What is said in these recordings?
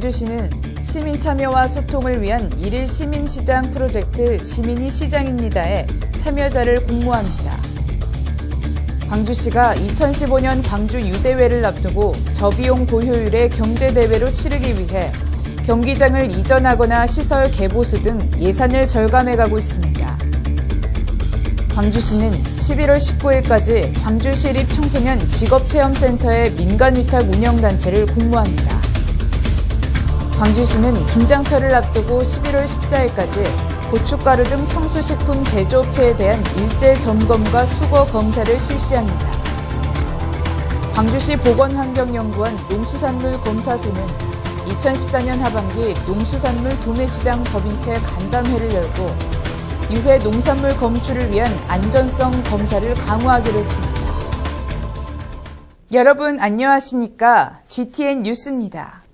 광주시는 시민 참여와 소통을 위한 1일 시민시장 프로젝트 시민이 시장입니다에 참여자를 공모합니다. 광주시가 2015년 광주 유대회를 앞두고 저비용 고효율의 경제대회로 치르기 위해 경기장을 이전하거나 시설 개보수 등 예산을 절감해가고 있습니다. 광주시는 11월 19일까지 광주시립 청소년 직업체험센터의 민간위탁 운영단체를 공모합니다. 광주시는 김장철을 앞두고 11월 14일까지 고춧가루 등 성수식품 제조업체에 대한 일제 점검과 수거 검사를 실시합니다. 광주시 보건환경연구원 농수산물 검사소는 2014년 하반기 농수산물 도매시장 법인체 간담회를 열고 유해 농산물 검출을 위한 안전성 검사를 강화하기로 했습니다. 여러분 안녕하십니까? GTN 뉴스입니다.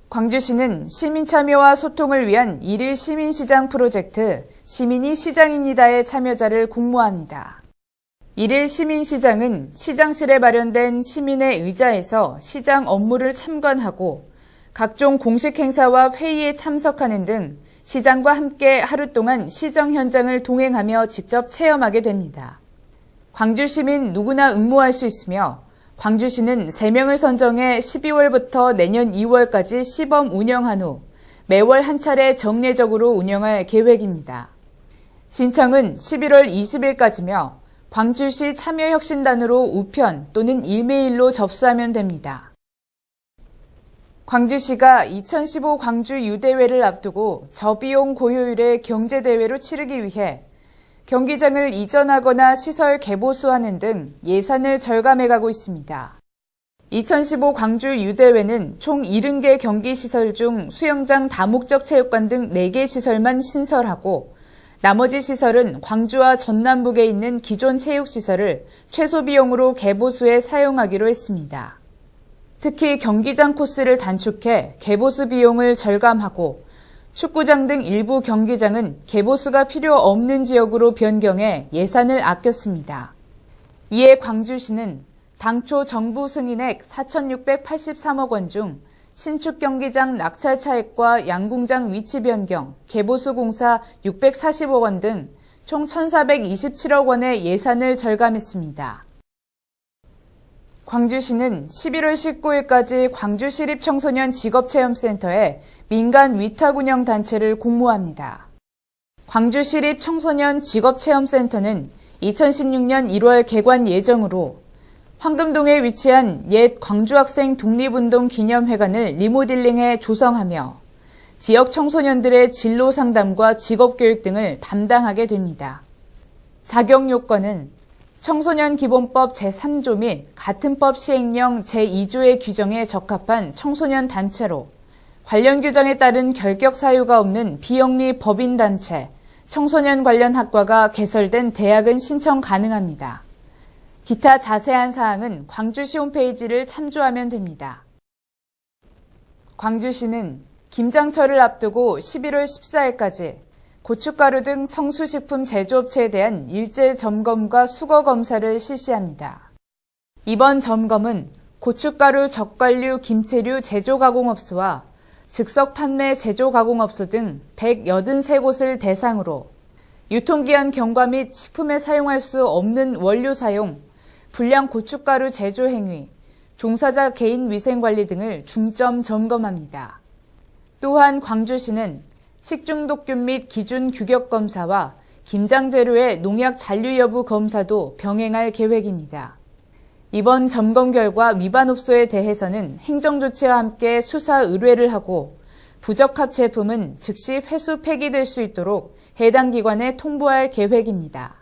광주시는 시민 참여와 소통을 위한 1일 시민시장 프로젝트 시민이 시장입니다의 참여자를 공모합니다. 1일 시민시장은 시장실에 마련된 시민의 의자에서 시장 업무를 참관하고 각종 공식 행사와 회의에 참석하는 등 시장과 함께 하루 동안 시정 현장을 동행하며 직접 체험하게 됩니다. 광주 시민 누구나 응모할 수 있으며 광주시는 3명을 선정해 12월부터 내년 2월까지 시범 운영한 후 매월 한 차례 정례적으로 운영할 계획입니다. 신청은 11월 20일까지며 광주시 참여혁신단으로 우편 또는 이메일로 접수하면 됩니다. 광주시가 2015 광주 유대회를 앞두고 저비용 고효율의 경제대회로 치르기 위해 경기장을 이전하거나 시설 개보수하는 등 예산을 절감해가고 있습니다. 2015 광주 유대회는 총 70개 경기시설 중 수영장 다목적 체육관 등 4개 시설만 신설하고 나머지 시설은 광주와 전남북에 있는 기존 체육시설을 최소 비용으로 개보수해 사용하기로 했습니다. 특히 경기장 코스를 단축해 개보수 비용을 절감하고 축구장 등 일부 경기장은 개보수가 필요 없는 지역으로 변경해 예산을 아꼈습니다. 이에 광주시는 당초 정부 승인액 4,683억 원 중 신축 경기장 낙찰 차액과 양궁장 위치 변경, 개보수 공사 640억 원 등 총 1,427억 원의 예산을 절감했습니다. 광주시는 11월 19일까지 광주시립 청소년 직업체험센터에 민간 위탁운영단체를 공모합니다. 광주시립 청소년 직업체험센터는 2016년 1월 개관 예정으로 황금동에 위치한 옛 광주학생 독립운동 기념회관을 리모델링해 조성하며 지역 청소년들의 진로 상담과 직업교육 등을 담당하게 됩니다. 자격 요건은 청소년 기본법 제3조 및 같은 법 시행령 제2조의 규정에 적합한 청소년 단체로 관련 규정에 따른 결격 사유가 없는 비영리 법인단체, 청소년 관련 학과가 개설된 대학은 신청 가능합니다. 기타 자세한 사항은 광주시 홈페이지를 참조하면 됩니다. 광주시는 김장철을 앞두고 11월 14일까지 고춧가루 등 성수식품 제조업체에 대한 일제 점검과 수거 검사를 실시합니다. 이번 점검은 고춧가루 젓갈류, 김치류 제조가공업소와 즉석 판매 제조가공업소 등 183곳을 대상으로 유통기한 경과 및 식품에 사용할 수 없는 원료 사용, 불량 고춧가루 제조 행위, 종사자 개인 위생관리 등을 중점 점검합니다. 또한 광주시는 식중독균 및 기준 규격 검사와 김장 재료의 농약 잔류 여부 검사도 병행할 계획입니다. 이번 점검 결과 위반업소에 대해서는 행정조치와 함께 수사 의뢰를 하고 부적합 제품은 즉시 회수 폐기될 수 있도록 해당 기관에 통보할 계획입니다.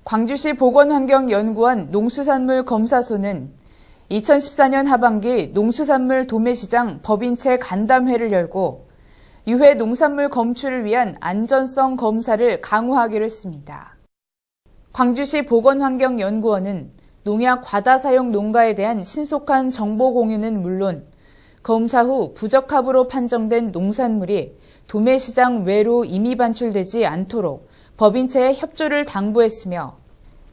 광주시 보건환경연구원 농수산물 검사소는 2014년 하반기 농수산물 도매시장 법인체 간담회를 열고 유해 농산물 검출을 위한 안전성 검사를 강화하기로 했습니다. 광주시 보건환경연구원은 농약 과다 사용 농가에 대한 신속한 정보 공유는 물론 검사 후 부적합으로 판정된 농산물이 도매시장 외로 임의 반출되지 않도록 법인체에 협조를 당부했으며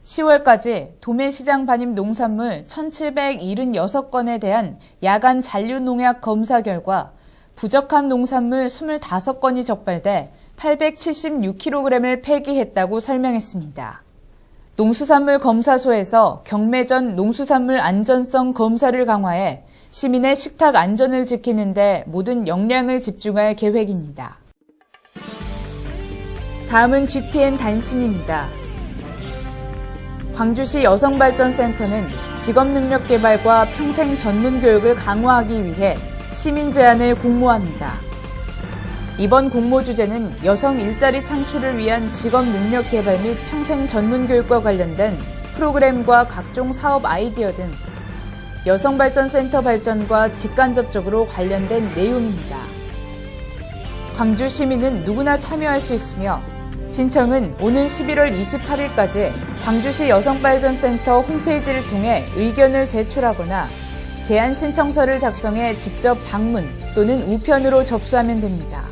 10월까지 도매시장 반입 농산물 1,776건에 대한 야간 잔류농약 검사 결과 부적합 농산물 25건이 적발돼 876kg을 폐기했다고 설명했습니다. 농수산물 검사소에서 경매 전 농수산물 안전성 검사를 강화해 시민의 식탁 안전을 지키는 데 모든 역량을 집중할 계획입니다. 다음은 GTN 단신입니다. 광주시 여성발전센터는 직업능력 개발과 평생 전문 교육을 강화하기 위해 시민 제안을 공모합니다. 이번 공모 주제는 여성 일자리 창출을 위한 직업능력 개발 및 평생 전문 교육과 관련된 프로그램과 각종 사업 아이디어 등 여성발전센터 발전과 직간접적으로 관련된 내용입니다. 광주 시민은 누구나 참여할 수 있으며 신청은 오는 11월 28일까지 광주시 여성발전센터 홈페이지를 통해 의견을 제출하거나 제안 신청서를 작성해 직접 방문 또는 우편으로 접수하면 됩니다.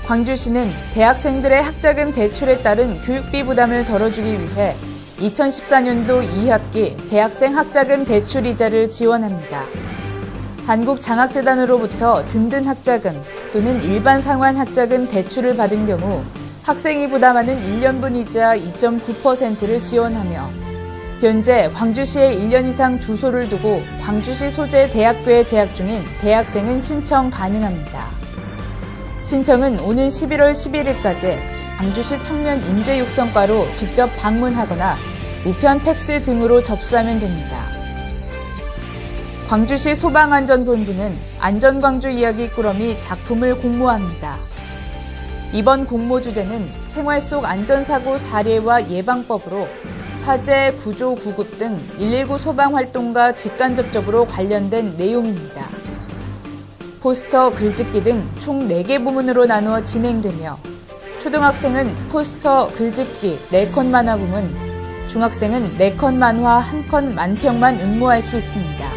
광주시는 대학생들의 학자금 대출에 따른 교육비 부담을 덜어주기 위해 2014년도 2학기 대학생 학자금 대출 이자를 지원합니다. 한국장학재단으로부터 든든 학자금 또는 일반 상환 학자금 대출을 받은 경우 학생이 부담하는 1년분 이자 2.9%를 지원하며 현재 광주시에 1년 이상 주소를 두고 광주시 소재 대학교에 재학 중인 대학생은 신청 가능합니다. 신청은 오는 11월 11일까지 광주시 청년 인재육성과로 직접 방문하거나 우편 팩스 등으로 접수하면 됩니다. 광주시 소방안전본부는 안전광주 이야기 꾸러미 작품을 공모합니다. 이번 공모 주제는 생활 속 안전사고 사례와 예방법으로 화재, 구조, 구급 등 119 소방 활동과 직간접적으로 관련된 내용입니다. 포스터, 글짓기 등 총 4개 부문으로 나누어 진행되며 초등학생은 포스터, 글짓기 4컷 만화 부문, 중학생은 4컷 만화 1컷 만평만 응모할 수 있습니다.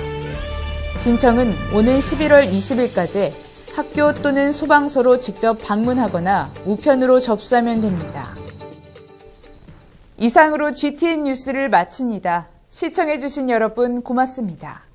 신청은 오는 11월 20일까지 학교 또는 소방서로 직접 방문하거나 우편으로 접수하면 됩니다. 이상으로 GTN 뉴스를 마칩니다. 시청해주신 여러분 고맙습니다.